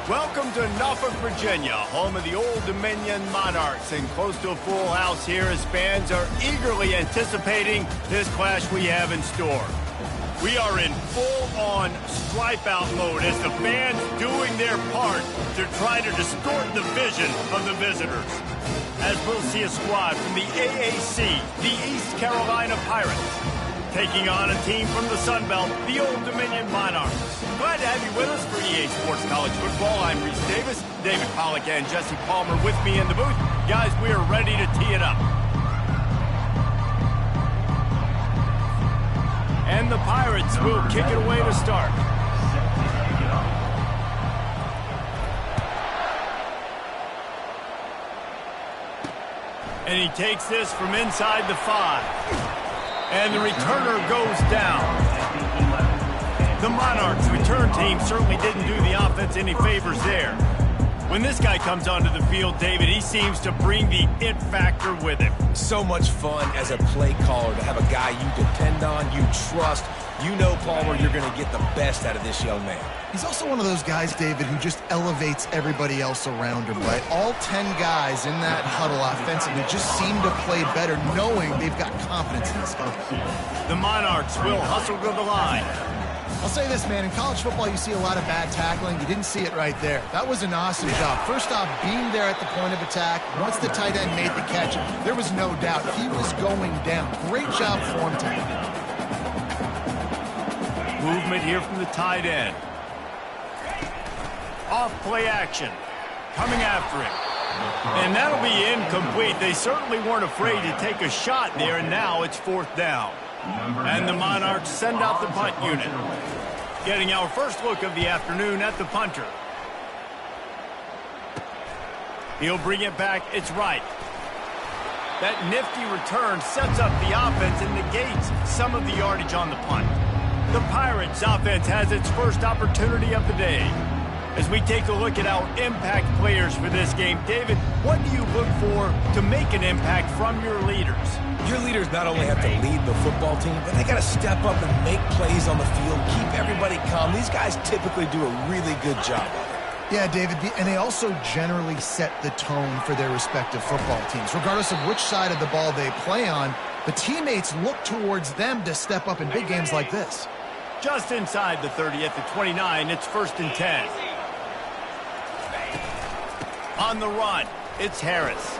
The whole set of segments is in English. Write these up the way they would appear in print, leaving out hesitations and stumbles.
Welcome to Norfolk, Virginia, home of the Old Dominion Monarchs, and close to a full house here as fans are eagerly anticipating this clash we have in store. We are in full-on stripe-out mode as the fans doing their part to try to distort the vision of the visitors. As we'll see a squad from the AAC, the East Carolina Pirates, taking on a team from the Sun Belt, the Old Dominion Monarchs. Glad to have you with us for EA Sports College Football. I'm Reese Davis, David Pollack and Jesse Palmer with me in the booth. Guys, we are ready to tee it up. And the Pirates will kick it away to start. And he takes this from inside the 5. And the returner goes down. The Monarchs return team certainly didn't do the offense any favors there. When this guy comes onto the field, David, he seems to bring the it factor with him. So much fun as a play caller to have a guy you depend on, you trust. You know, Palmer, you're going to get the best out of this young man. He's also one of those guys, David, who just elevates everybody else around him, right? All 10 guys in that huddle offensively just seem to play better knowing they've got confidence in this guy. The Monarchs will hustle to the line. I'll say this, man, in college football you see a lot of bad tackling. You didn't see it right there. That was an awesome job. First off, being there at the point of attack. Once the tight end made the catch, there was no doubt he was going down. Great job for him tonight. Movement here from the tight end. Off play action. Coming after him. And that'll be incomplete. They certainly weren't afraid to take a shot there, and now it's 4th down. And the Monarchs send out the punt unit. Getting our first look of the afternoon at the punter. He'll bring it back. It's right. That nifty return sets up the offense and negates some of the yardage on the punt. The Pirates offense has its first opportunity of the day. As we take a look at our impact players for this game, David, what do you look for to make an impact from your leaders? Your leaders not only have to lead the football team, but they got to step up and make plays on the field, keep everybody calm. These guys typically do a really good job of it. Yeah, David, and they also generally set the tone for their respective football teams. Regardless of which side of the ball they play on, the teammates look towards them to step up in big games like this. Just inside the 30 at the 29, it's 1st and 10. On the run, it's Harris.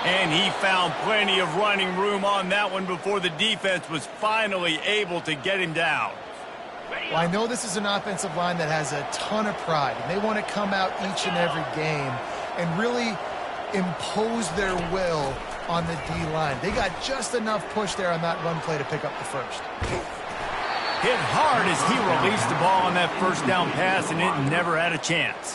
And he found plenty of running room on that one before the defense was finally able to get him down. Well, I know this is an offensive line that has a ton of pride, and they want to come out each and every game and really impose their will on the D-line. They got just enough push there on that run play to pick up the first. Hit hard as he released the ball on that first down pass, and it never had a chance.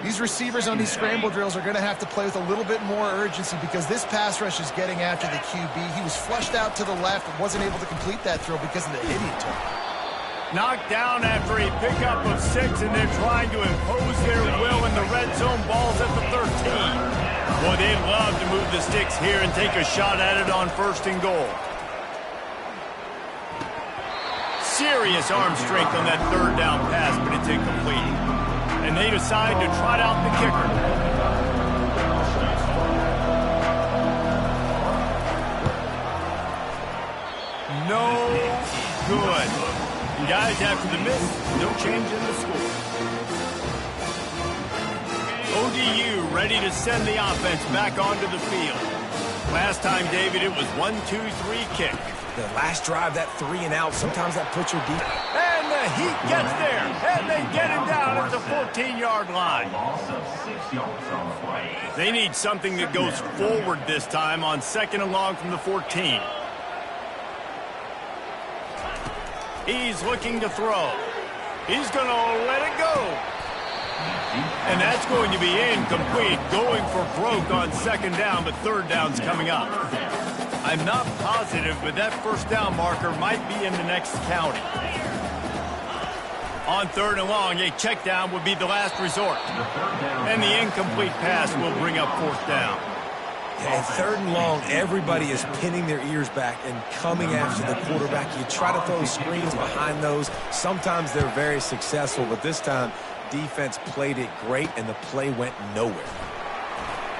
These receivers on these scramble drills are going to have to play with a little bit more urgency because this pass rush is getting after the QB. He was flushed out to the left and wasn't able to complete that throw because of the hit he took. Knocked down after a pickup of 6, and they're trying to impose their will in the red zone. Balls at the 13. Boy, they'd love to move the sticks here and take a shot at it on 1st and goal. Serious arm strength on that 3rd down pass, but it's incomplete. And they decide to trot out the kicker. No good. And guys, after the miss, no change in the score. ODU ready to send the offense back onto the field. Last time, David, it was 1-2-3 kick. The last drive, that 3 and out, sometimes that puts your deep. And the Heat gets there, and they get him down at the 14-yard line. They need something that goes forward this time on 2nd and long from the 14. He's looking to throw. He's going to let it go. And that's going to be incomplete, going for broke on 2nd down, but 3rd down's coming up. I'm not positive, but that 1st down marker might be in the next county. On 3rd and long, a check down would be the last resort. And the incomplete pass will bring up 4th down. And third and long, everybody is pinning their ears back and coming after the quarterback. You try to throw screens behind those. Sometimes they're very successful, but this time, defense played it great, and the play went nowhere.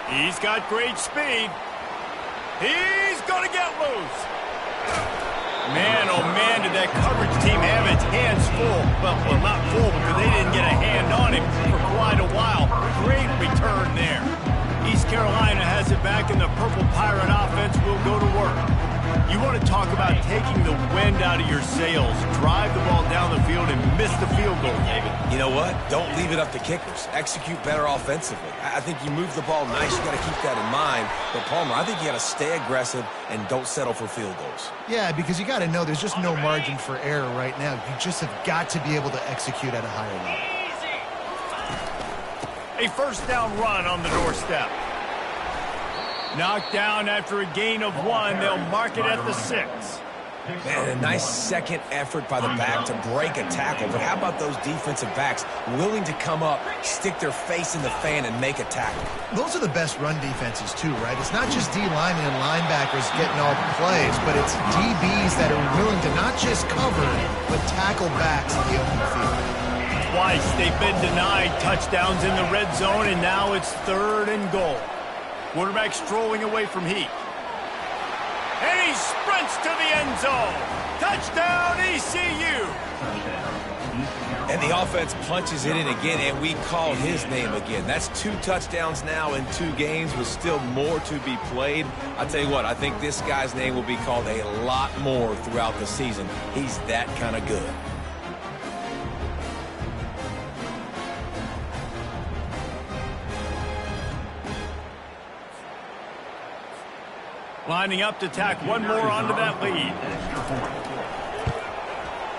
He's got great speed. He's going to get loose. Man, oh man, did that coverage team have its hands full. Well, not full because they didn't get a hand on him for quite a while. Great return there. East Carolina has it back, and the Purple Pirate offense will go to work. You want to talk about taking the wind out of your sails. Drive the ball down the field and miss the field goal, David. You know what? Don't leave it up to kickers. Execute better offensively. I think you move the ball nice. You got to keep that in mind. But, Palmer, I think you got to stay aggressive and don't settle for field goals. Yeah, because you got to know there's just no margin for error right now. You just have got to be able to execute at a higher level. A first down run on the doorstep. Knocked down after a gain of 1. They'll mark it at the 6. Man, a nice second effort by the back to break a tackle. But how about those defensive backs willing to come up, stick their face in the fan, and make a tackle? Those are the best run defenses, too, right? It's not just D-linemen and linebackers getting all the plays, but it's DBs that are willing to not just cover, but tackle backs in the open field. Twice they've been denied touchdowns in the red zone, and now it's 3rd and goal. Quarterback strolling away from Heath. And he sprints to the end zone. Touchdown, ECU. And the offense punches it in again, and we call his name again. That's 2 touchdowns now in 2 games with still more to be played. I tell you what, I think this guy's name will be called a lot more throughout the season. He's that kind of good. Lining up to tack one more onto that lead.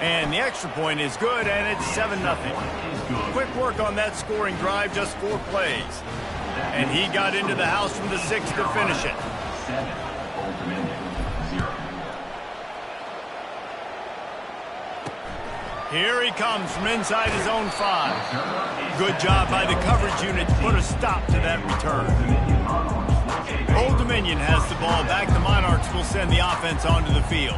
And the extra point is good, and it's 7-0. Quick work on that scoring drive, just 4 plays. And he got into the house from the 6 to finish it. Here he comes from inside his own 5. Good job by the coverage unit to put a stop to that return. Old Dominion has the ball back. The Monarchs will send the offense onto the field.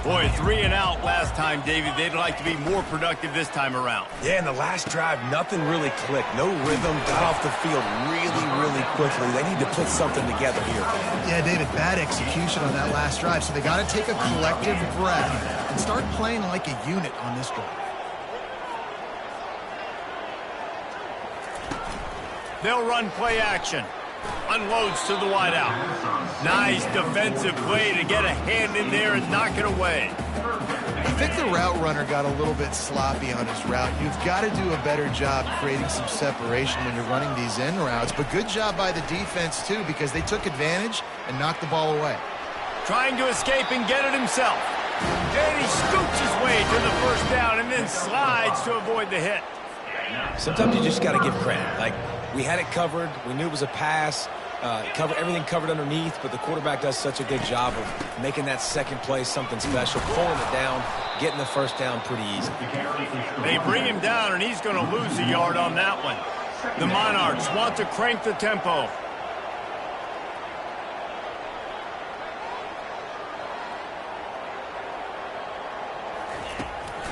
Boy, 3 and out last time, David. They'd like to be more productive this time around. Yeah, in the last drive, nothing really clicked. No rhythm, got off the field really quickly. They need to put something together here. Yeah, David, bad execution on that last drive, so they got to take a collective breath and start playing like a unit on this drive. They'll run play action. Unloads to the wideout. Nice defensive play to get a hand in there and knock it away. I think the route runner got a little bit sloppy on his route. You've got to do a better job creating some separation when you're running these in routes. But good job by the defense, too, because they took advantage and knocked the ball away. Trying to escape and get it himself. And he scoops his way to the first down and then slides to avoid the hit. Sometimes you just got to give credit. Like, we had it covered. We knew it was a pass. Everything covered underneath, but the quarterback does such a good job of making that second play something special, pulling it down, getting the first down pretty easy. They bring him down, and he's going to lose a yard on that one. The Monarchs want to crank the tempo.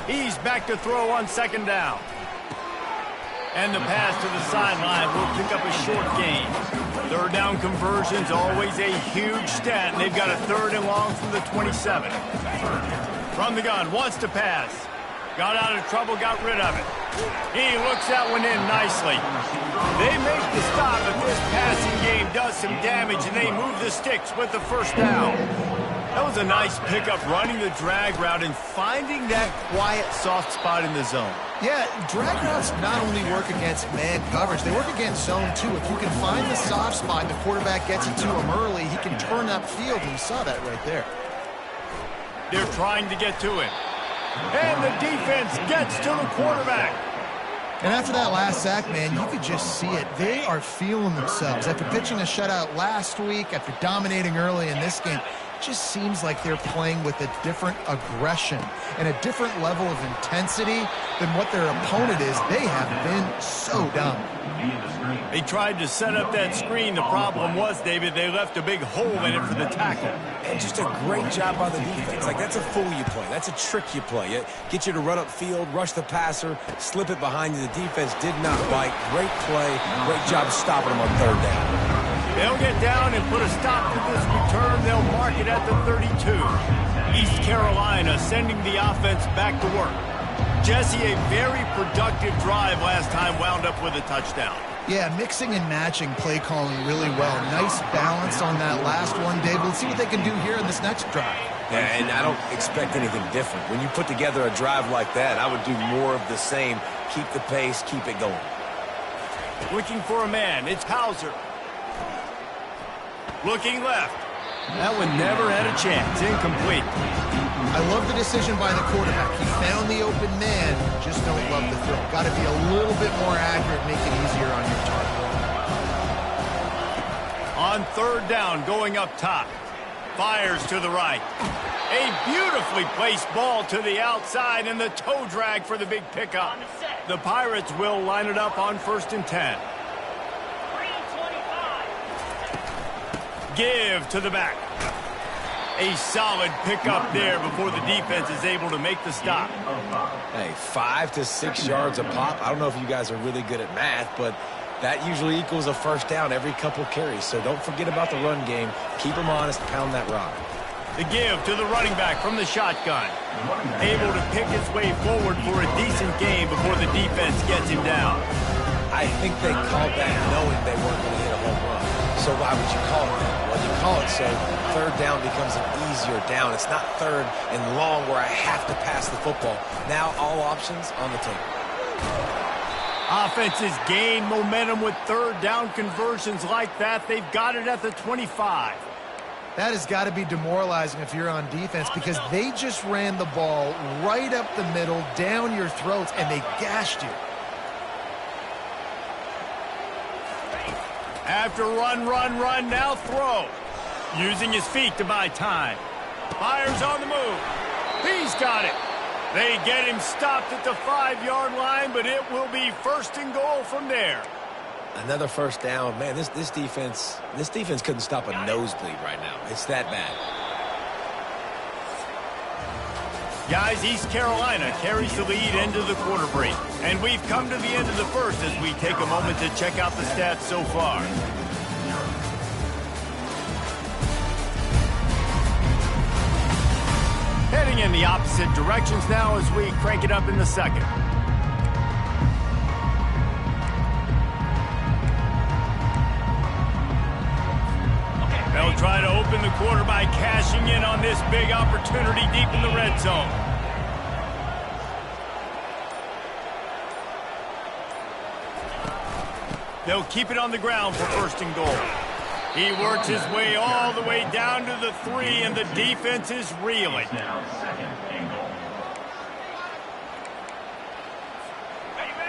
He's back to throw on 2nd down. And the pass to the sideline will pick up a short gain. 3rd down conversion's always a huge stat, and they've got a 3rd and long from the 27. From the gun, wants to pass. Got out of trouble, got rid of it. He looks that one in nicely. They make the stop, but this passing game does some damage, and they move the sticks with the first down. That was a nice pickup, running the drag route and finding that quiet, soft spot in the zone. Yeah, drag routes not only work against man coverage, they work against zone, too. If you can find the soft spot and the quarterback gets it to him early, he can turn up field, and you saw that right there. They're trying to get to him. And the defense gets to the quarterback. And after that last sack, man, you could just see it. They are feeling themselves. After pitching a shutout last week, after dominating early in this game, it just seems like they're playing with a different aggression and a different level of intensity than what their opponent is. They have been so dominant. They tried to set up that screen. The problem was, David, they left a big hole in it for the tackle. And just a great job by the defense. Like, that's a fool you play. That's a trick you play. It get you to run upfield, rush the passer, slip it behind you. The defense did not bite. Great play. Great job stopping them on third down. They'll get down and put a stop to this return. They'll mark it at the 32. East Carolina sending the offense back to work. Jesse, a very productive drive last time, wound up with a touchdown. Yeah, mixing and matching play calling really well. Nice balance on that last one, David. Let's see what they can do here in this next drive. Yeah, and I don't expect anything different. When you put together a drive like that, I would do more of the same. Keep the pace, keep it going. Looking for a man, it's Hauser. Looking left. That one never had a chance. Incomplete. I love the decision by the quarterback. He found the open man, just don't love the throw. Got to be a little bit more accurate, make it easier on your target. On third down, going up top. Fires to the right. A beautifully placed ball to the outside, and the toe drag for the big pickup. The Pirates will line it up on 1st and 10. Give to the back. A solid pickup there before the defense is able to make the stop. Hey, 5 to 6 yards a pop. I don't know if you guys are really good at math, but that usually equals a first down every couple carries. So don't forget about the run game. Keep them honest, pound that rock. The give to the running back from the shotgun. Able to pick his way forward for a decent gain before the defense gets him down. I think they called that knowing they weren't going to hit a home run. So why would you call it that? Well, you call it so third down becomes an easier down. It's not third and long where I have to pass the football. Now all options on the table. Offenses gain momentum with third down conversions like that. They've got it at the 25. That has got to be demoralizing if you're on defense because they just ran the ball right up the middle, down your throats, and they gashed you. After run, now throw. Using his feet to buy time. Fires on the move. He's got it. They get him stopped at the 5-yard line, but it will be 1st and goal from there. Another first down. Man, this defense couldn't stop a nosebleed right now. It's that bad. Guys, East Carolina carries the lead into the quarter break. And we've come to the end of the first as we take a moment to check out the stats so far. Heading in the opposite directions now as we crank it up in the second. They'll try to open the quarter by cashing in on this big opportunity deep in the red zone. They'll keep it on the ground for 1st and goal. He works his way all the way down to the 3, and the defense is reeling.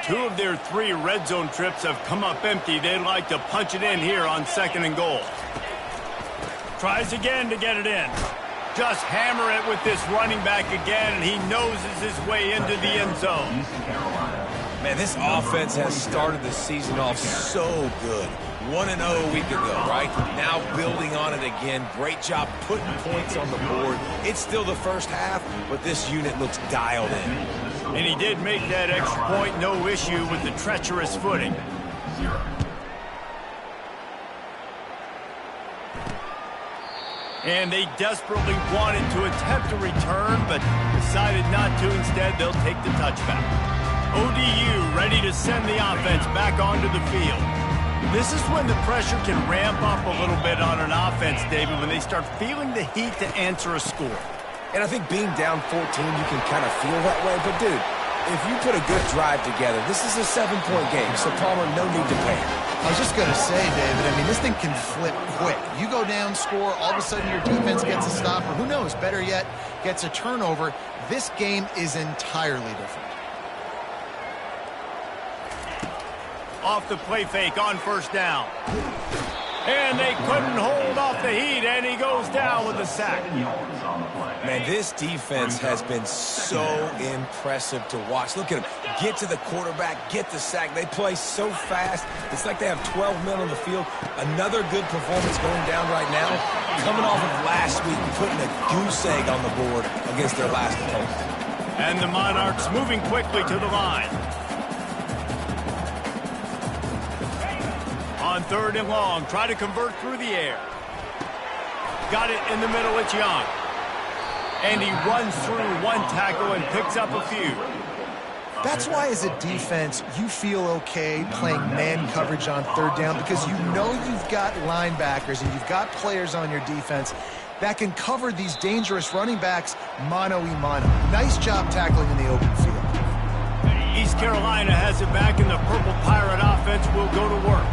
Two of their 3 red zone trips have come up empty. They'd like to punch it in here on 2nd and goal. Tries again to get it in. Just hammer it with this running back again, and he noses his way into the end zone. Man, this offense has started the season off so good. 1-0 a week ago, right? Now building on it again. Great job putting points on the board. It's still the first half, but this unit looks dialed in. And he did make that extra point, no issue with the treacherous footing. And they desperately wanted to attempt a return, but decided not to. Instead, they'll take the touchback. ODU ready to send the offense back onto the field. This is when the pressure can ramp up a little bit on an offense, David, when they start feeling the heat to answer a score. And I think being down 14, you can kind of feel that way. But, dude, if you put a good drive together, this is a 7-point game, so Palmer, no need to panic. I was just going to say, David, I mean, this thing can flip quick. You go down, score, all of a sudden your defense gets a stop, or who knows, better yet, gets a turnover. This game is entirely different. Off the play fake on 1st down. And they couldn't hold off the heat, and he goes down with a sack. Man, this defense has been so impressive to watch. Look at them. Get to the quarterback, get the sack. They play so fast. It's like they have 12 men on the field. Another good performance going down right now. Coming off of last week, putting a goose egg on the board against their last opponent. And the Monarchs moving quickly to the line. On 3rd and long, try to convert through the air. Got it in the middle, it's Young. And he runs through one tackle and picks up a few. That's why as a defense, you feel okay playing man coverage on 3rd down because you know you've got linebackers and you've got players on your defense that can cover these dangerous running backs mano-a-mano. Nice job tackling in the open field. East Carolina has it back, and the Purple Pirate offense will go to work.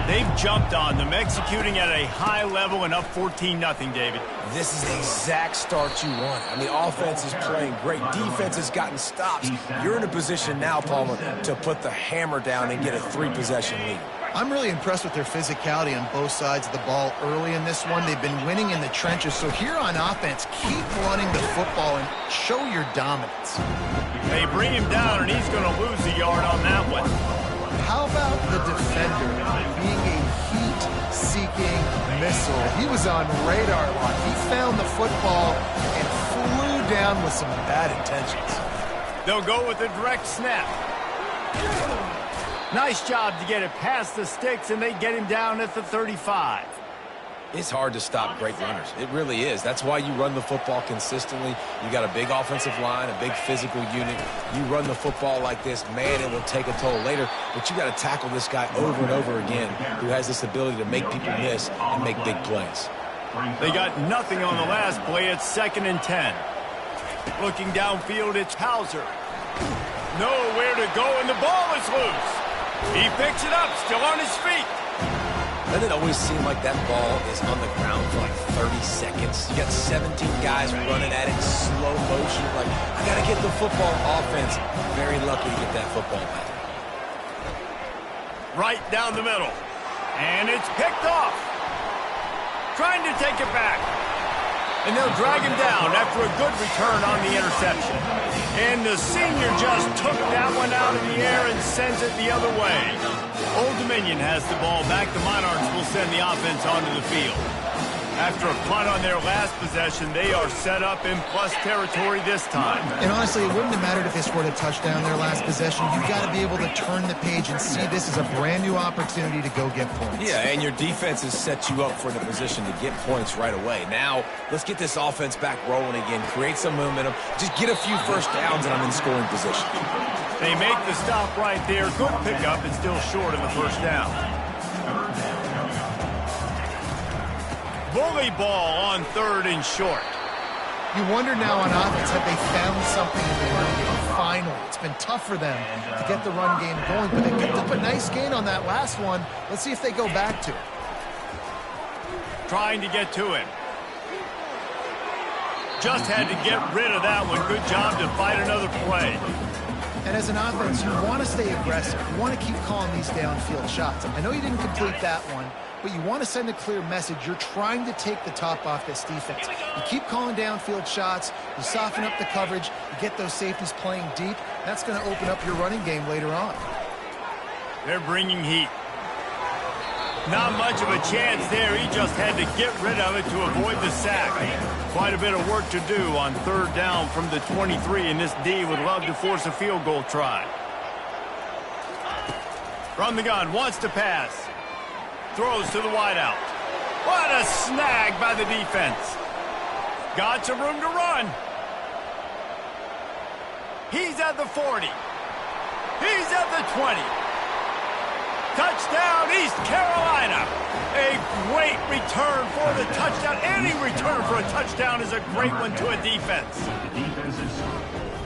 They've jumped on them, executing at a high level and up 14-0, David. This is the exact start you want. I mean, offense is playing great. Defense has gotten stops. You're in a position now, Palmer, to put the hammer down and get a 3-possession lead. I'm really impressed with their physicality on both sides of the ball early in this one. They've been winning in the trenches. So here on offense, keep running the football and show your dominance. They bring him down, and he's going to lose a yard on that one. How about the defender being a heat-seeking missile? He was on radar lock. He found the football and flew down with some bad intentions. They'll go with a direct snap. Nice job to get it past the sticks, and they get him down at the 35. It's hard to stop great runners. It really is. That's why you run the football consistently. You got a big offensive line, a big physical unit. You run the football like this, man, it will take a toll later. But you got to tackle this guy over and over again who has this ability to make people miss and make big plays. They got nothing on the last play. It's 2nd and 10. Looking downfield, it's Hauser. Nowhere to go, and the ball is loose. He picks it up, still on his feet. Doesn't it always seem like that ball is on the ground for like 30 seconds? You got 17 guys running at it in slow motion. Like, I got to get the football. Offense, very lucky to get that football back. Right down the middle. And it's picked off. Trying to take it back. And they'll drag him down after a good return on the interception. And the senior just took that one out of the air and sends it the other way. Old Dominion has the ball back. The Monarchs will send the offense onto the field. After a punt on their last possession, they are set up in plus territory this time. And honestly, it wouldn't have mattered if they scored a touchdown their last possession. You've got to be able to turn the page and see this as a brand new opportunity to go get points. Yeah, and your defense has set you up for the position to get points right away. Now, let's get this offense back rolling again, create some momentum, just get a few first downs, and I'm in scoring position. They make the stop right there. Good pickup, and still short of the first down. Bully ball on 3rd and short. You wonder now on offense, have they found something in the run game? Finally, it's been tough for them to get the run game going, but they picked up a nice gain on that last one. Let's see if they go back to it. Trying to get to him. Just had to get rid of that one. Good job to fight another play. And as an offense, you want to stay aggressive. You want to keep calling these downfield shots. I know you didn't complete that one, but you want to send a clear message. You're trying to take the top off this defense. You keep calling downfield shots. You soften up the coverage. You get those safeties playing deep. That's going to open up your running game later on. They're bringing heat. Not much of a chance there. He just had to get rid of it to avoid the sack. Quite a bit of work to do on 3rd down from the 23, and this D would love to force a field goal try. From the gun, wants to pass. Throws to the wideout. What a snag by the defense. Got some room to run. He's at the 40. He's at the 20. Touchdown, East Carolina. A great return for the touchdown. Any return for a touchdown is a great one to a defense.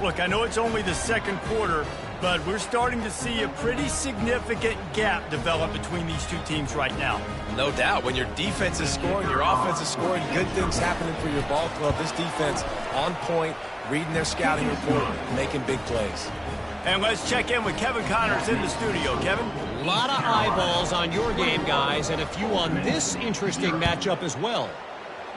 Look, I know it's only the 2nd quarter, but we're starting to see a pretty significant gap develop between these two teams right now. No doubt. When your defense is scoring, your offense is scoring, good things happening for your ball club. This defense on point, reading their scouting report, making big plays. And let's check in with Kevin Connors in the studio. Kevin? lot of eyeballs on your game, guys, and a few on this interesting matchup as well.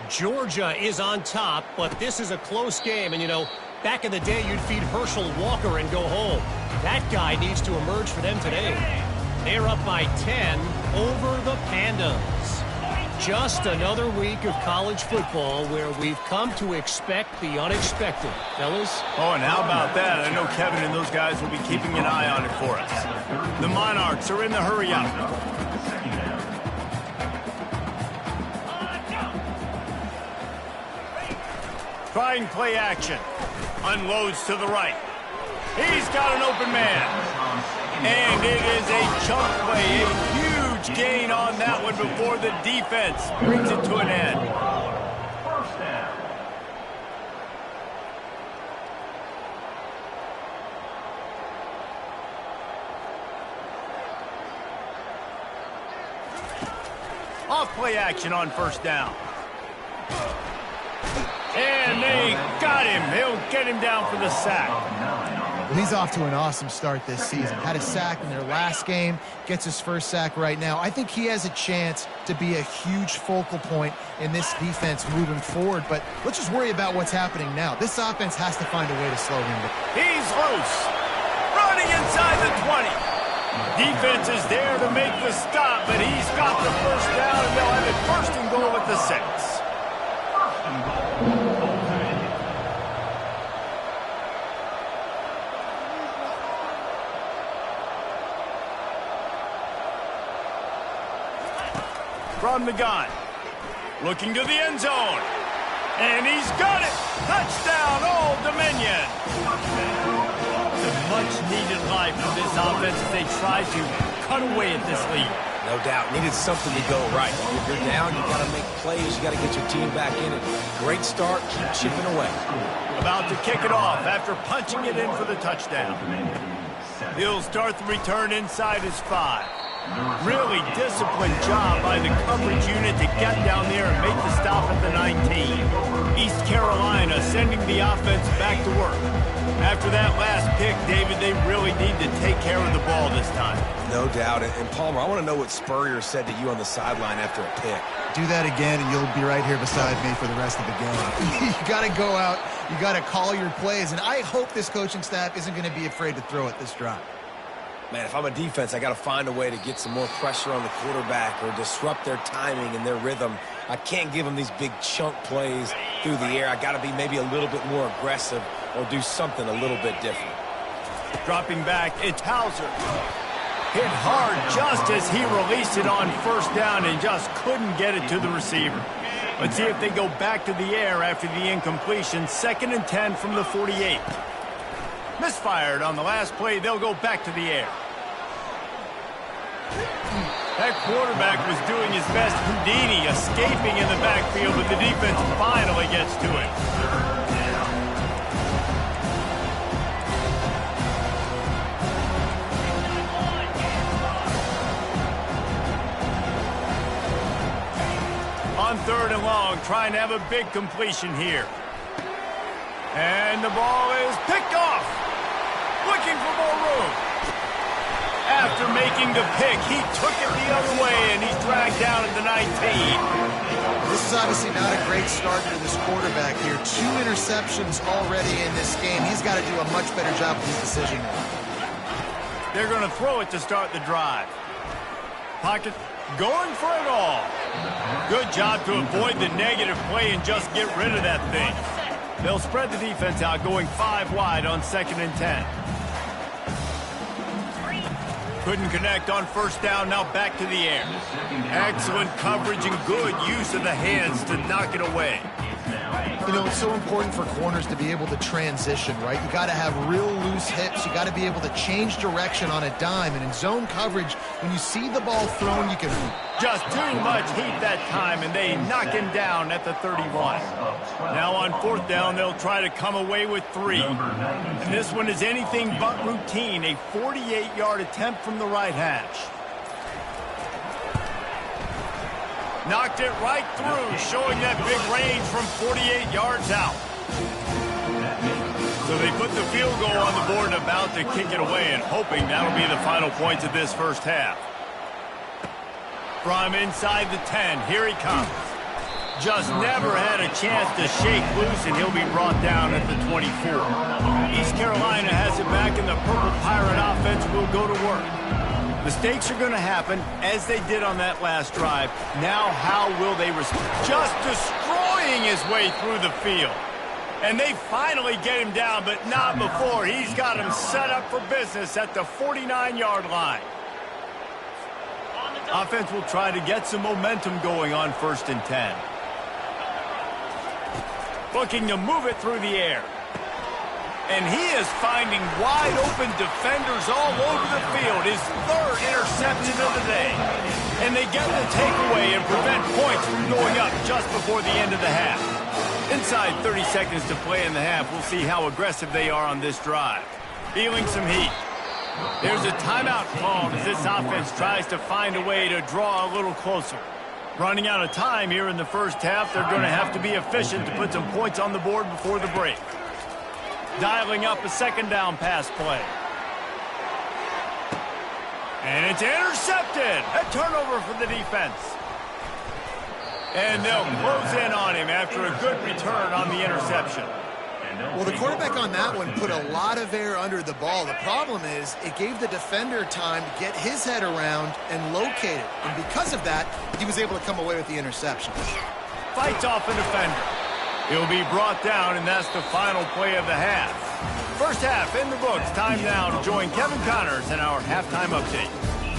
Georgia is on top, but this is a close game. And, you know, back in the day, you'd feed Herschel Walker and go home. That guy needs to emerge for them today. They're up by 10 over the Pandas. Just another week of college football where we've come to expect the unexpected. Fellas? Oh, and how about that? I know Kevin and those guys will be keeping an eye on it for us. The Monarchs are in the hurry up. Trying play action. Unloads to the right. He's got an open man. And it is a chunk play. A huge gain on that one before the defense brings it to an end. Off play action on first down. And they got him. He'll get him down for the sack. Well, he's off to an awesome start this season. Had a sack in their last game, gets his first sack right now. I think he has a chance to be a huge focal point in this defense moving forward, but let's just worry about what's happening now. This offense has to find a way to slow him down. He's loose. Running inside the 20. Defense is there to make the stop, but he's got the first down, and they'll have it first and goal at the 6. From the gun, looking to the end zone, and he's got it. Touchdown, Old Dominion. It's a much-needed life for this offense as they try to cut away at this lead. No doubt, needed something to go right. If you're down, you got to make plays. You got to get your team back in it. Great start, keep chipping away. About to kick it off after punching it in for the touchdown. He'll start the return inside his 5. Really disciplined job by the coverage unit to get down there and make the stop at the 19. East Carolina sending the offense back to work. After that last pick, David, they really need to take care of the ball this time. No doubt. And Palmer, I want to know what Spurrier said to you on the sideline after a pick. Do that again, and you'll be right here beside me for the rest of the game. You got to go out. You got to call your plays, and I hope this coaching staff isn't going to be afraid to throw it this drive. Man, if I'm a defense, I got to find a way to get some more pressure on the quarterback or disrupt their timing and their rhythm. I can't give them these big chunk plays through the air. I got to be maybe a little bit more aggressive or do something a little bit different. Dropping back, it's Hauser. Hit hard just as he released it on first down and just couldn't get it to the receiver. Let's see if they go back to the air after the incompletion. 2nd and 10 from the 48. Misfired on the last play. They'll go back to the air. That quarterback was doing his best Houdini, escaping in the backfield, but the defense finally gets to it. On 3rd and long, trying to have a big completion here. And the ball is picked off. Looking for more room. After making the pick, he took it the other way, and he's dragged down at the 19. This is obviously not a great start for this quarterback here. 2 interceptions already in this game. He's got to do a much better job with his decision. They're going to throw it to start the drive. Pocket going for it all. Good job to avoid the negative play and just get rid of that thing. They'll spread the defense out, going 5 wide on 2nd and 10. Couldn't connect on first down, now back to the air. Excellent coverage and good use of the hands to knock it away. You know, it's so important for corners to be able to transition, right? You got to have real loose hips. You got to be able to change direction on a dime. And in zone coverage, when you see the ball thrown, you can... Just too much heat that time, and they knock him down at the 31. Now on 4th down, they'll try to come away with 3. And this one is anything but routine, a 48-yard attempt from the right hash. Knocked it right through, showing that big range from 48 yards out. So they put the field goal on the board and about to kick it away and hoping that'll be the final points of this first half. From inside the 10, here he comes. Just never had a chance to shake loose, and he'll be brought down at the 24. East Carolina has it back, and the Purple Pirate offense will go to work. Mistakes are going to happen, as they did on that last drive. Now how will they respond? Just destroying his way through the field. And they finally get him down, but not before. He's got him set up for business at the 49-yard line. Offense will try to get some momentum going on 1st and 10. Looking to move it through the air. And he is finding wide-open defenders all over the field. His 3rd interception of the day. And they get the takeaway and prevent points from going up just before the end of the half. Inside 30 seconds to play in the half, we'll see how aggressive they are on this drive. Feeling some heat. There's a timeout called as this offense tries to find a way to draw a little closer. Running out of time here in the first half, they're going to have to be efficient to put some points on the board before the break. Dialing up a 2nd down pass play. And it's intercepted. A turnover for the defense. And they'll close in on him after a good return on the interception. Well, the quarterback on that one put a lot of air under the ball. The problem is it gave the defender time to get his head around and locate it. And because of that, he was able to come away with the interception. Fights off a defender. He'll be brought down, and that's the final play of the half. First half in the books. Time now to join Kevin Connors in our halftime update.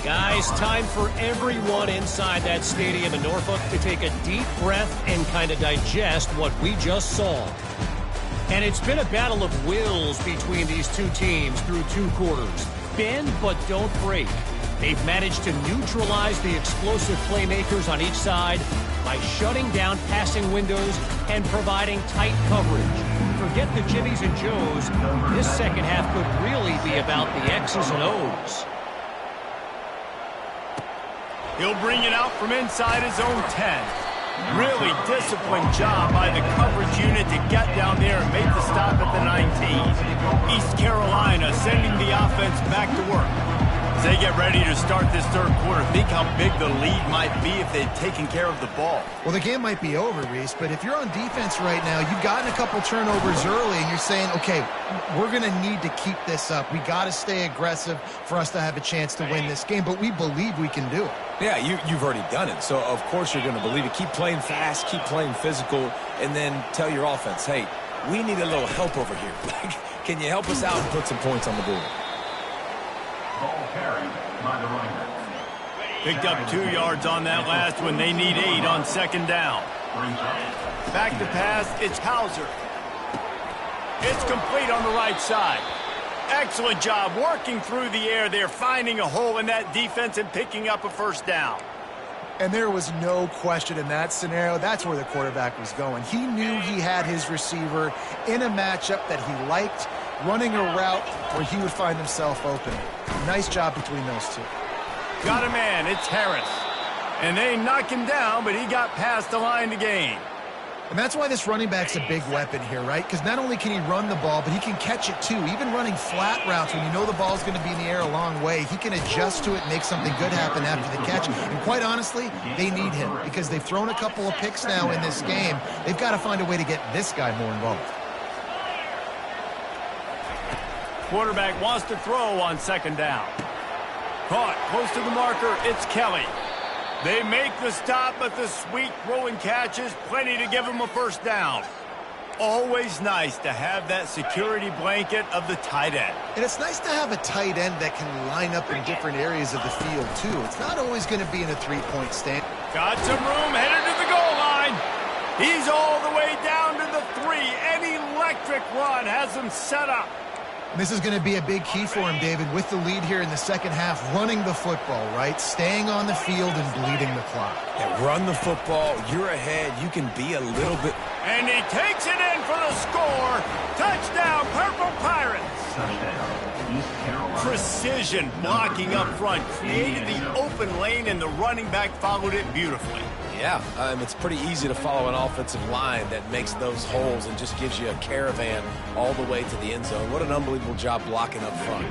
Guys, time for everyone inside that stadium in Norfolk to take a deep breath and kind of digest what we just saw. And it's been a battle of wills between these two teams through 2 quarters. Bend but don't break. They've managed to neutralize the explosive playmakers on each side by shutting down passing windows and providing tight coverage. Forget the Jimmies and Joes. This second half could really be about the X's and O's. He'll bring it out from inside his own 10. Really disciplined job by the coverage unit to get down there and make the stop at the 19. East Carolina sending the offense back to work. As they get ready to start this 3rd quarter, think how big the lead might be if they'd taken care of the ball. Well, the game might be over, Reese, but if you're on defense right now, you've gotten a couple turnovers early, and you're saying, okay, we're going to need to keep this up. We got to stay aggressive for us to have a chance to win this game, but we believe we can do it. Yeah, you've already done it, so of course you're going to believe it. Keep playing fast, keep playing physical, and then tell your offense, hey, we need a little help over here. Can you help us out and put some points on the board? Ball carried by the running back. Picked up 2 yards on that last one. They need 8 on 2nd down. Back to pass, it's Hauser. It's complete on the right side. Excellent job working through the air there, finding a hole in that defense and picking up a 1st down. And there was no question in that scenario. That's where the quarterback was going. He knew he had his receiver in a matchup that he liked, running a route where he would find himself open. Nice job between those two. Got a man, it's Harris. And they knock him down, but he got past the line to gain. And that's why this running back's a big weapon here, right? Because not only can he run the ball, but he can catch it too. Even running flat routes when you know the ball's going to be in the air a long way, he can adjust to it and make something good happen after the catch. And quite honestly, they need him because they've thrown a couple of picks now in this game. They've got to find a way to get this guy more involved. Quarterback wants to throw on 2nd down. Caught close to the marker, it's Kelly. They make the stop, but the sweet throw and catch is plenty to give them a 1st down. Always nice to have that security blanket of the tight end. And it's nice to have a tight end that can line up in different areas of the field, too. It's not always going to be in a 3-point stand. Got some room, headed to the goal line. He's all the way down to the 3. An electric run has him set up. This is going to be a big key for him, David, with the lead here in the second half, running the football, right? Staying on the field and bleeding the clock. Yeah, run the football. You're ahead. You can be a little bit. And he takes it in for the score. Touchdown, Purple Pirates. Precision blocking up front. Created the open lane, and the running back followed it beautifully. Yeah, it's pretty easy to follow an offensive line that makes those holes and just gives you a caravan all the way to the end zone. What an unbelievable job blocking up front.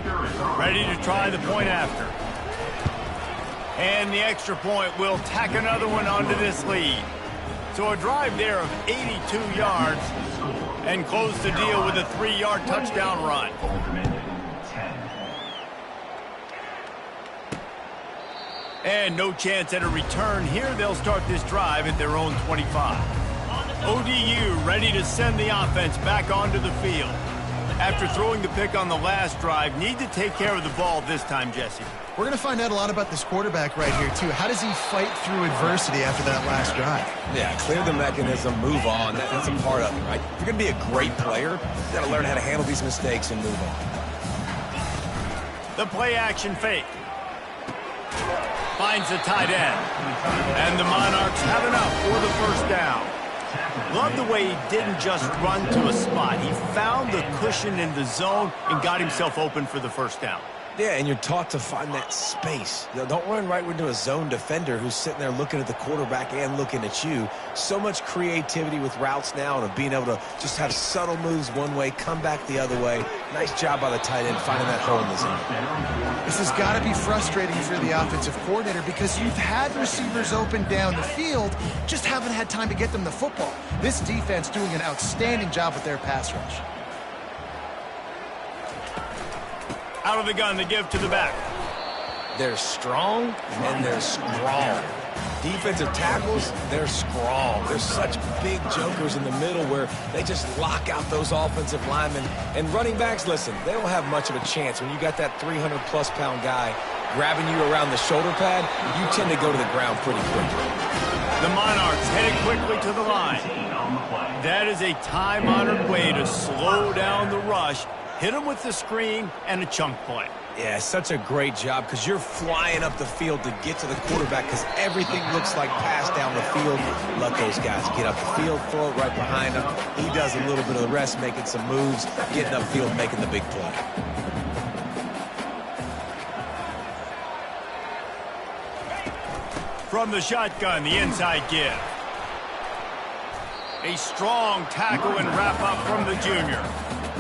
Ready to try the point after. And the extra point will tack another one onto this lead. So a drive there of 82 yards and close the deal with a 3-yard touchdown run. Old Dominion, 10. And no chance at a return here. They'll start this drive at their own 25. ODU ready to send the offense back onto the field. After throwing the pick on the last drive, need to take care of the ball this time, Jesse. We're going to find out a lot about this quarterback right here, too. How does he fight through adversity after that last drive? Yeah, clear the mechanism, move on. That's a part of it, right? If you're going to be a great player, you got to learn how to handle these mistakes and move on. The play-action fake. Finds the tight end. And the Monarchs have enough for the first down. Love the way he didn't just run to a spot. He found the cushion in the zone and got himself open for the first down. Yeah, and you're taught to find that space. You know, don't run right into a zone defender who's sitting there looking at the quarterback and looking at you. So much creativity with routes now and of being able to just have subtle moves one way, come back the other way. Nice job by the tight end finding that hole in the zone. This has got to be frustrating for the offensive coordinator because you've had receivers open down the field, just haven't had time to get them the football. This defense doing an outstanding job with their pass rush. Out of the gun, the give to the back. They're strong and they're strong. Defensive tackles, they're strong. They're such big jokers in the middle where they just lock out those offensive linemen. And running backs, listen, they don't have much of a chance. When you got that 300-plus pound guy grabbing you around the shoulder pad, you tend to go to the ground pretty quickly. The Monarchs headed quickly to the line. That is a time-honored way to slow down the rush. Hit him with the screen and a chunk play. Yeah, such a great job because you're flying up the field to get to the quarterback because everything looks like pass down the field. Let those guys get up the field, throw it right behind him. He does a little bit of the rest, making some moves, getting upfield, making the big play. From the shotgun, the inside give. A strong tackle and wrap up from the junior.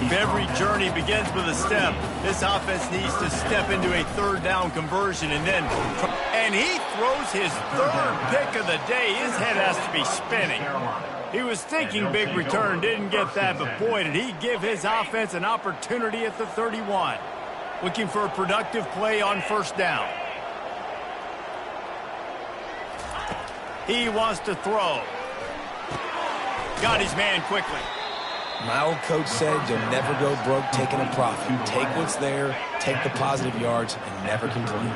If every journey begins with a step, this offense needs to step into a third down conversion and he throws his third pick of the day. His head has to be spinning. He was thinking big return, didn't get that, but boy, did he give his offense an opportunity at the 31. Looking for a productive play on first down. He wants to throw. Got his man quickly. My old coach said you'll never go broke taking a profit. Take what's there, take the positive yards, and never complain.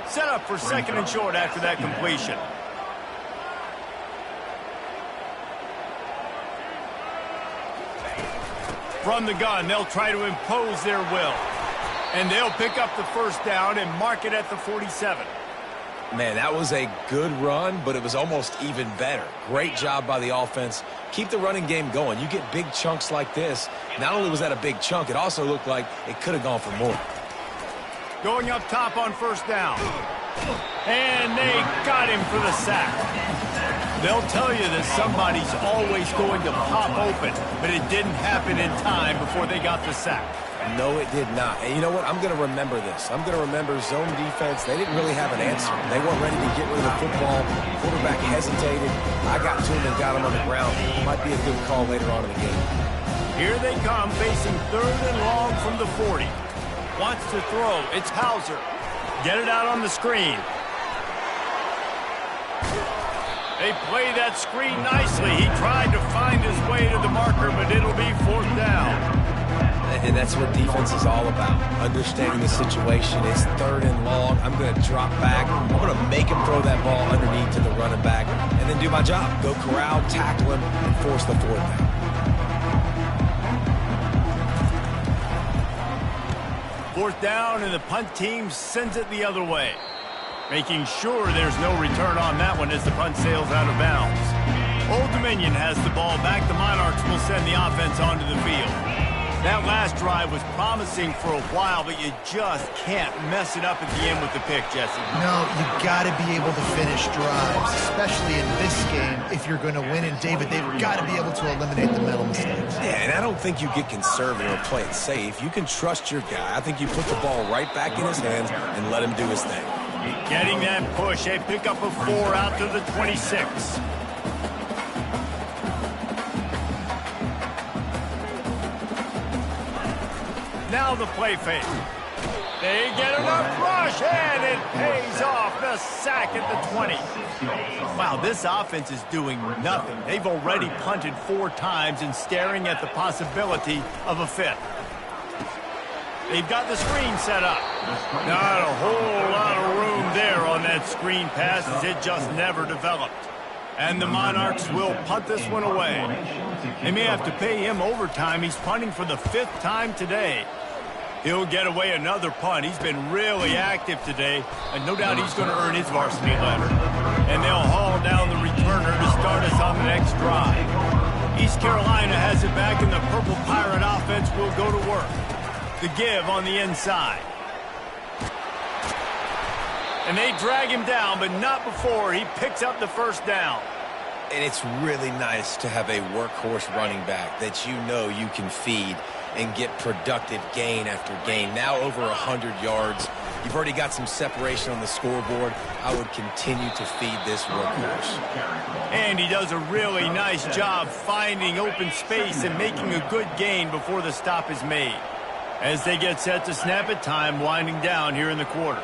Set up for second and short after that completion. From the gun, they'll try to impose their will. And they'll pick up the first down and mark it at the 47. Man, that was a good run, but it was almost even better. Great job by the offense. Keep the running game going. You get big chunks like this. Not only was that a big chunk, it also looked like it could have gone for more. Going up top on first down. And they got him for the sack. They'll tell you that somebody's always going to pop open, but it didn't happen in time before they got the sack. No, it did not. And you know what? I'm going to remember this. I'm going to remember zone defense. They didn't really have an answer. They weren't ready to get rid of the football. Quarterback hesitated. I got to him and got him on the ground. Might be a good call later on in the game. Here they come, facing third and long from the 40. Wants to throw. It's Hauser. Get it out on the screen. They play that screen nicely. He tried to find his way to the marker, but it'll be fourth down. And that's what defense is all about, understanding the situation. It's third and long. I'm going to drop back. I'm going to make him throw that ball underneath to the running back and then do my job. Go corral, tackle him, and force the fourth down. Fourth down, and the punt team sends it the other way. Making sure there's no return on that one as the punt sails out of bounds. Old Dominion has the ball back. The Monarchs will send the offense onto the field. That last drive was promising for a while, but you just can't mess it up at the end with the pick, Jesse. No, you got to be able to finish drives, especially in this game if you're going to win. And, David, they've got to be able to eliminate the mental mistakes. Yeah, and I don't think you get conservative or play it safe. You can trust your guy. I think you put the ball right back in his hands and let him do his thing. Getting that push, a pickup of 4 out to the 26. Now the play fake. They get enough rush, and it pays off. The sack at the 20. Wow, this offense is doing nothing. They've already punted 4 times and staring at the possibility of a 5th. They've got the screen set up. Not a whole lot of room there on that screen pass as it just never developed. And the Monarchs will punt this one away. They may have to pay him overtime. He's punting for the 5th time today. He'll get away another punt. He's been really active today, and no doubt he's going to earn his varsity letter. And they'll haul down the returner to start us on the next drive. East Carolina has it back, and the Purple Pirate offense will go to work. The give on the inside. And they drag him down, but not before he picks up the first down. And it's really nice to have a workhorse running back that you know you can feed and get productive gain after gain. Now over 100 yards. You've already got some separation on the scoreboard. I would continue to feed this workhorse. And he does a really nice job finding open space and making a good gain before the stop is made. As they get set to snap it, time winding down here in the quarter.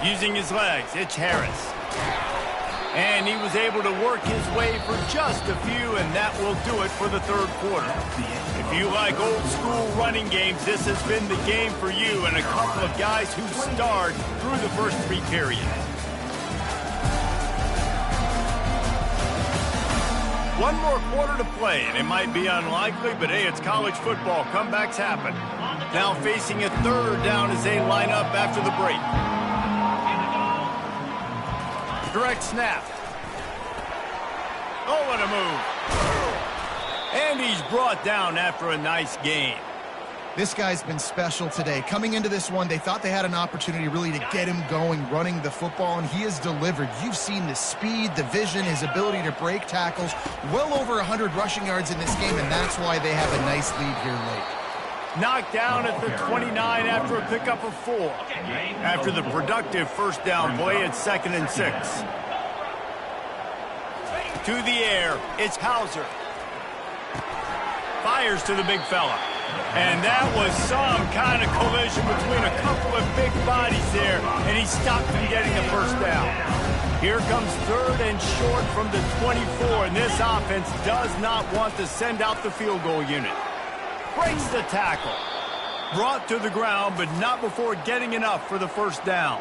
Using his legs, it's Harris. And he was able to work his way for just a few, and that will do it for the 3rd quarter. If you like old school running games, this has been the game for you and a couple of guys who starred through the first 3 periods. One more quarter to play, and it might be unlikely, but hey, it's college football. Comebacks happen. Now facing a 3rd down as they line up after the break. Direct snap. Oh, what a move. And he's brought down after a nice gain. This guy's been special today. Coming into this one, they thought they had an opportunity really to get him going, running the football, and he has delivered. You've seen the speed, the vision, his ability to break tackles. Well over 100 rushing yards in this game, and that's why they have a nice lead here late. Knocked down at the 29 after a pickup of 4. After the productive first down play, it's 2nd and 6. To the air, it's Hauser. Fires to the big fella. And that was some kind of collision between a couple of big bodies there, and he stopped from getting the first down. Here comes 3rd and short from the 24, and this offense does not want to send out the field goal unit. Breaks the tackle. Brought to the ground, but not before getting enough for the first down.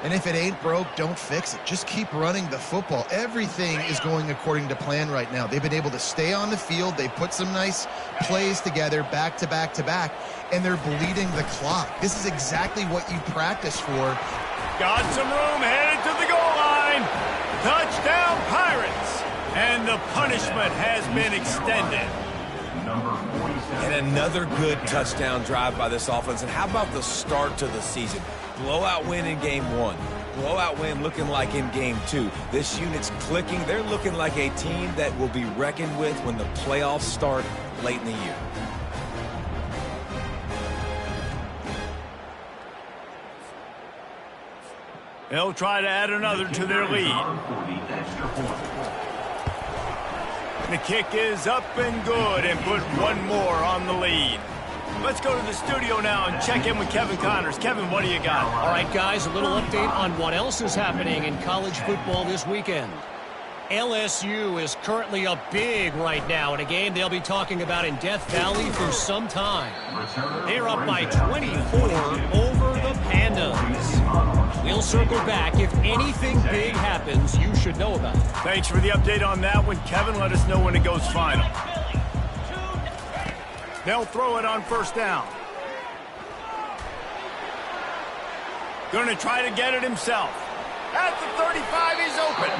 And if it ain't broke, don't fix it. Just keep running the football. Everything is going according to plan right now. They've been able to stay on the field. They put some nice plays together back to back to back, and they're bleeding the clock. This is exactly what you practice for. Got some room, headed to the goal line. Touchdown, Pirates. And the punishment has been extended. And another good touchdown drive by this offense. And how about the start to the season? Blowout win in game 1. Blowout win looking like in game 2. This unit's clicking. They're looking like a team that will be reckoned with when the playoffs start late in the year. They'll try to add another to their lead. The kick is up and good and put one more on the lead. Let's go to the studio now and check in with Kevin Connors. Kevin, what do you got? All right, guys, a little update on what else is happening in college football this weekend. LSU is currently up big right now in a game they'll be talking about in Death Valley for some time. They're up by 24 over the Pandas. We'll circle back. If anything big happens, you should know about it. Thanks for the update on that one, Kevin. Let us know when it goes final. They'll throw it on first down. Going to try to get it himself. At the 35, he's open.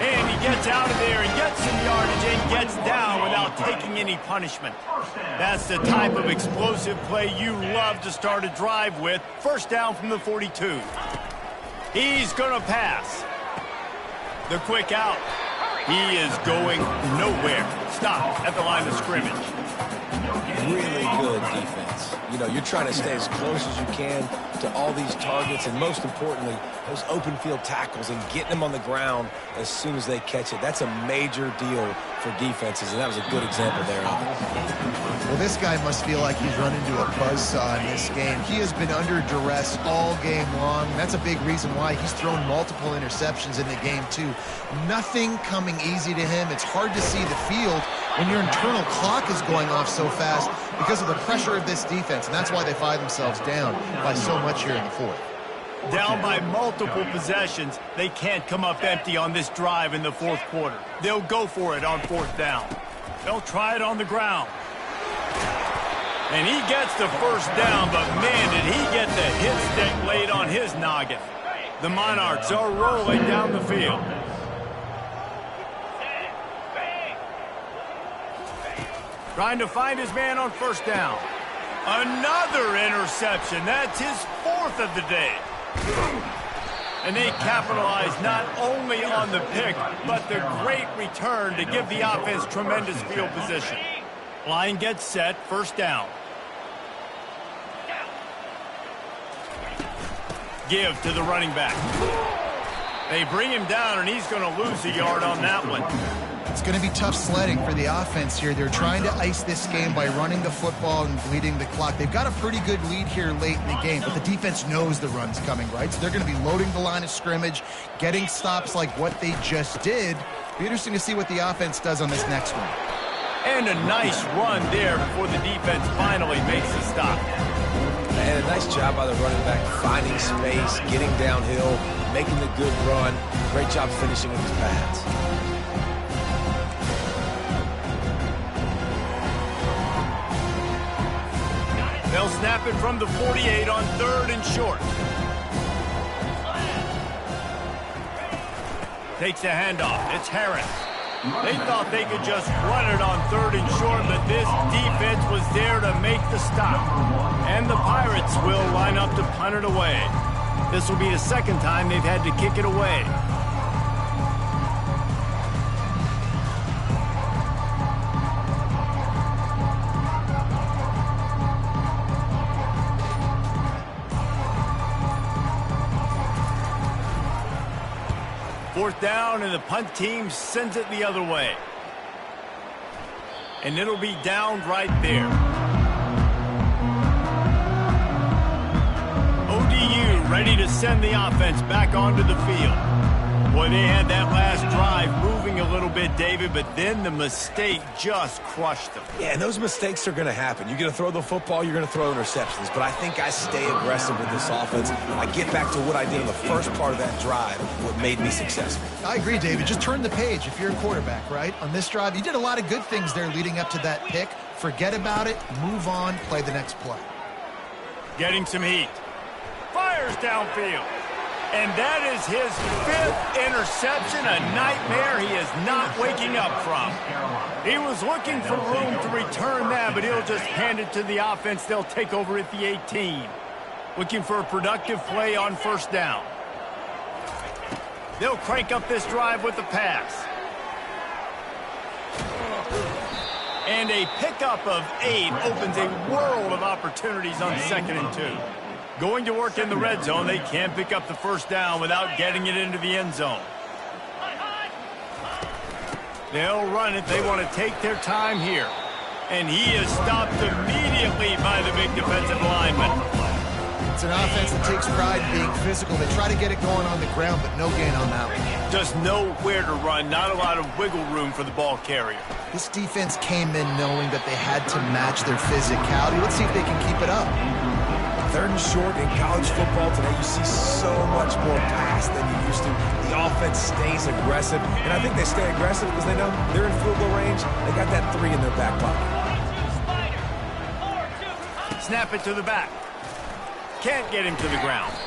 And he gets out of there and gets some yardage and gets down without taking any punishment. That's the type of explosive play you love to start a drive with. First down from the 42. He's going to pass. The quick out. He is going nowhere. Stop at the line of scrimmage. Really good defense. You know, you're trying to stay as close as you can to all these targets, and most importantly, those open field tackles and getting them on the ground as soon as they catch it. That's a major deal for defenses, and that was a good example there of it. Well, this guy must feel like he's run into a buzzsaw in this game. He has been under duress all game long. That's a big reason why he's thrown multiple interceptions in the game, too. Nothing coming easy to him. It's hard to see the field when your internal clock is going off so fast because of the pressure of this defense, and that's why they find themselves down by so much here in the fourth. Down by multiple possessions, they can't come up empty on this drive in the fourth quarter. They'll go for it on fourth down. They'll try it on the ground. And he gets the first down, but man, did he get the hit stick laid on his noggin. The Monarchs are rolling down the field. Trying to find his man on first down. Another interception. That's his fourth of the day. And they capitalize not only on the pick, but the great return to give the offense tremendous field position. Line gets set, first down. Give to the running back. They bring him down, and he's going to lose a yard on that one. It's going to be tough sledding for the offense here. They're trying to ice this game by running the football and bleeding the clock. They've got a pretty good lead here late in the game, but the defense knows the run's coming, right? So they're going to be loading the line of scrimmage, getting stops like what they just did. Be interesting to see what the offense does on this next one. And a nice run there before the defense finally makes the stop. And a nice job by the running back, finding space, getting downhill, making the good run. Great job finishing with his pads. They'll snap it from the 48 on third and short. Takes the handoff. It's Harris. They thought they could just run it on third and short, but this defense was there to make the stop. And the Pirates will line up to punt it away. This will be the second time they've had to kick it away. Fourth down, and the punt team sends it the other way. And it'll be downed right there. ODU ready to send the offense back onto the field. Boy, they had that last drive moving a little bit, David, but then the mistake just crushed them. Yeah, and those mistakes are going to happen. You're going to throw the football, you're going to throw interceptions. But I think I stay aggressive with this offense. I get back to what I did in the first part of that drive, what made me successful. I agree, David. Just turn the page if you're a quarterback, right? On this drive, you did a lot of good things there leading up to that pick. Forget about it, move on, play the next play. Getting some heat. Fires downfield. And that is his fifth interception, a nightmare he is not waking up from. He was looking for room to return that, but he'll just hand it to the offense. They'll take over at the 18. Looking for a productive play on first down. They'll crank up this drive with the pass. And a pickup of 8 opens a world of opportunities on 2nd and 2. Going to work in the red zone, they can't pick up the first down without getting it into the end zone. They'll run it. They want to take their time here. And he is stopped immediately by the big defensive lineman. It's an offense that takes pride in being physical. They try to get it going on the ground, but no gain on that one. Just nowhere to run. Not a lot of wiggle room for the ball carrier. This defense came in knowing that they had to match their physicality. Let's see if they can keep it up. Third and short in college football today, you see so much more pass than you used to. The offense stays aggressive, and I think they stay aggressive because they know they're in field goal range. They got that 3 in their back pocket. Snap it to the back. Can't get him to the ground.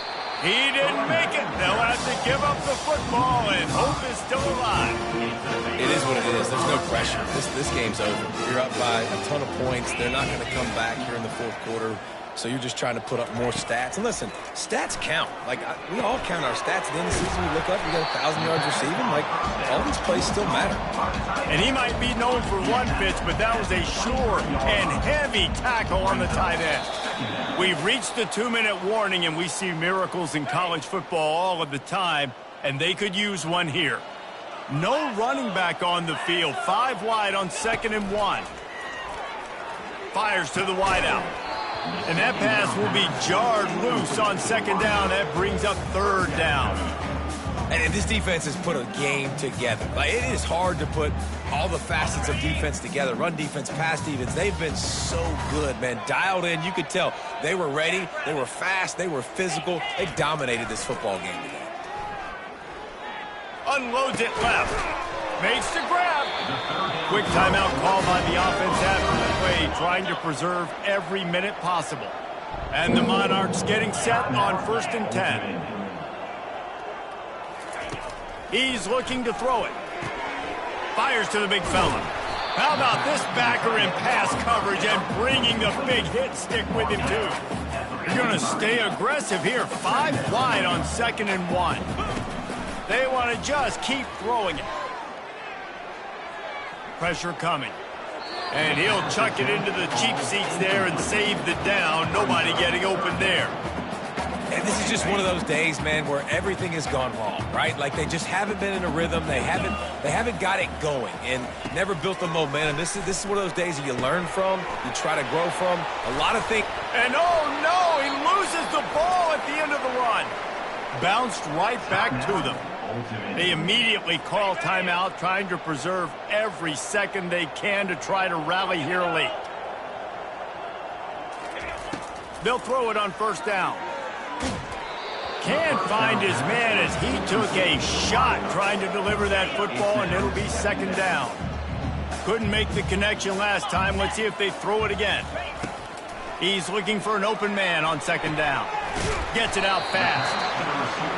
He didn't make it. They'll have to give up the football, and hope is still alive. It is what it is. There's no pressure. This game's over. You're up by a ton of points. They're not going to come back here in the fourth quarter. So you're just trying to put up more stats. And listen, stats count. Like, we all count our stats. At the end of the season, we look up, you got 1,000 yards receiving. Like, all these plays still matter. And he might be known for one pitch, but that was a sure and heavy tackle on the tight end. We've reached the 2-minute warning, and we see miracles in college football all of the time, and they could use one here. No running back on the field. 5 wide on 2nd and 1. Fires to the wideout. And that pass will be jarred loose on 2nd down. That brings up 3rd down. And this defense has put a game together. Like, it is hard to put all the facets of defense together. Run defense, pass defense. They've been so good, man. Dialed in. You could tell they were ready. They were fast. They were physical. They dominated this football game today. Unloads it left. Makes the grab. Quick timeout call by the offense after the play, trying to preserve every minute possible. And the Monarchs getting set on 1st and 10. He's looking to throw it. Fires to the big fella. How about this backer in pass coverage and bringing the big hit stick with him, too. You're going to stay aggressive here. 5 wide on 2nd and 1. They want to just keep throwing it. Pressure coming. And he'll chuck it into the cheap seats there and save the down. Nobody getting open there. And this is just one of those days, man, where everything has gone wrong, right? Like, they just haven't been in a rhythm. They haven't got it going and never built the momentum. This is one of those days that you learn from, you try to grow from. A lot of things. And oh no, he loses the ball at the end of the run. Bounced right back to them. They immediately call timeout, trying to preserve every second they can to try to rally here late. They'll throw it on 1st down. Can't find his man as he took a shot trying to deliver that football, and it'll be 2nd down. Couldn't make the connection last time. Let's see if they throw it again. He's looking for an open man on 2nd down. Gets it out fast.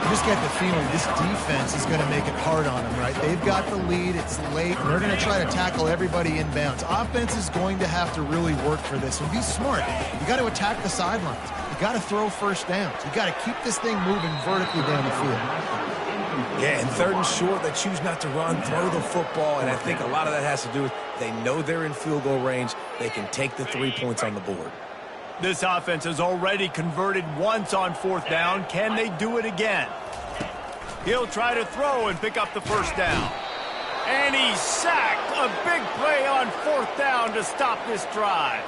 You just get the feeling this defense is going to make it hard on them, right? They've got the lead, it's late, and they're going to try to tackle everybody inbounds. Offense is going to have to really work for this and be smart. You got to attack the sidelines. You got to throw 1st downs. You got to keep this thing moving vertically down the field. Yeah, and 3rd and short, they choose not to run, throw the football, and I think a lot of that has to do with they know they're in field goal range. They can take the 3 points on the board. This offense has already converted once on 4th down. Can they do it again? He'll try to throw and pick up the 1st down. And he's sacked. A big play on 4th down to stop this drive.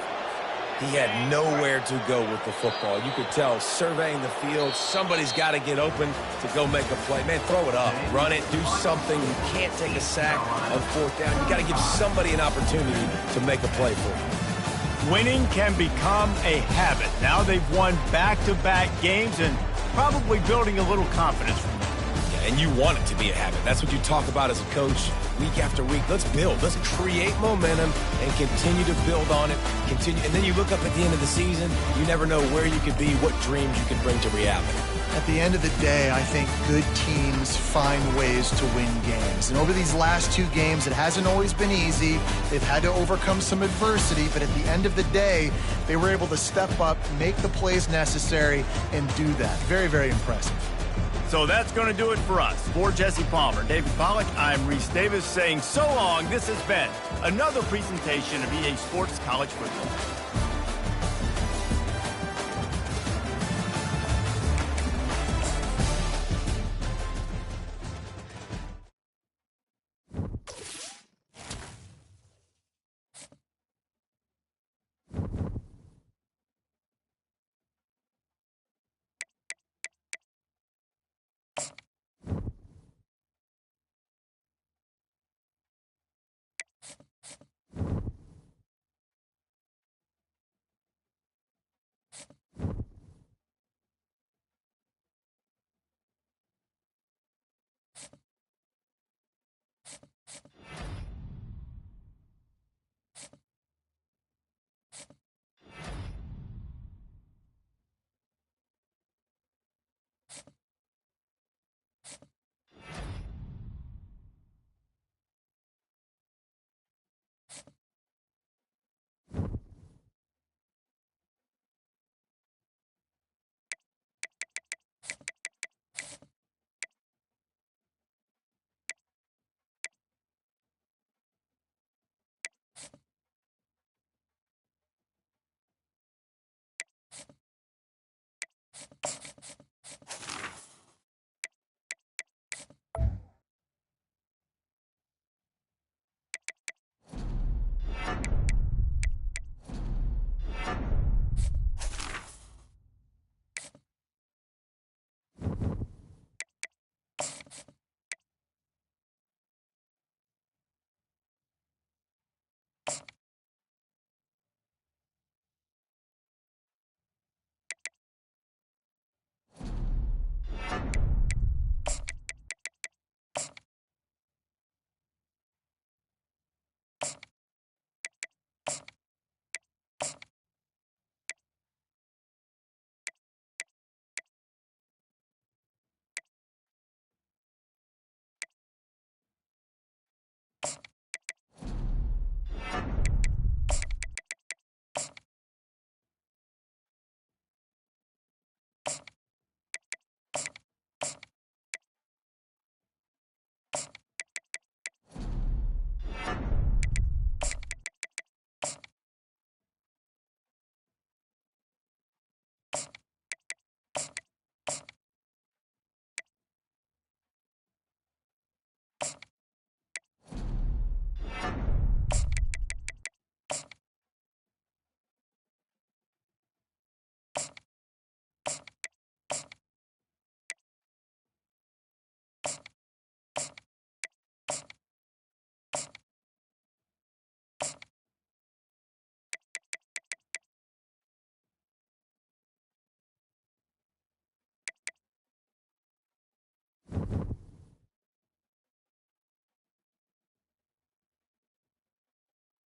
He had nowhere to go with the football. You could tell, surveying the field, somebody's got to get open to go make a play. Man, throw it up, run it, do something. You can't take a sack on 4th down. You got to give somebody an opportunity to make a play for you. Winning can become a habit. Now they've won back-to-back games and probably building a little confidence from them. Yeah, and you want it to be a habit. That's what you talk about as a coach week after week. Let's build. Let's create momentum and continue to build on it. Continue, and then you look up at the end of the season, you never know where you could be, what dreams you can bring to reality. At the end of the day, I think good teams find ways to win games. And over these last 2 games, it hasn't always been easy. They've had to overcome some adversity, but at the end of the day, they were able to step up, make the plays necessary, and do that. Very, very impressive. So that's going to do it for us. For Jesse Palmer, David Pollack, I'm Reese Davis saying so long. This has been another presentation of EA Sports College Football.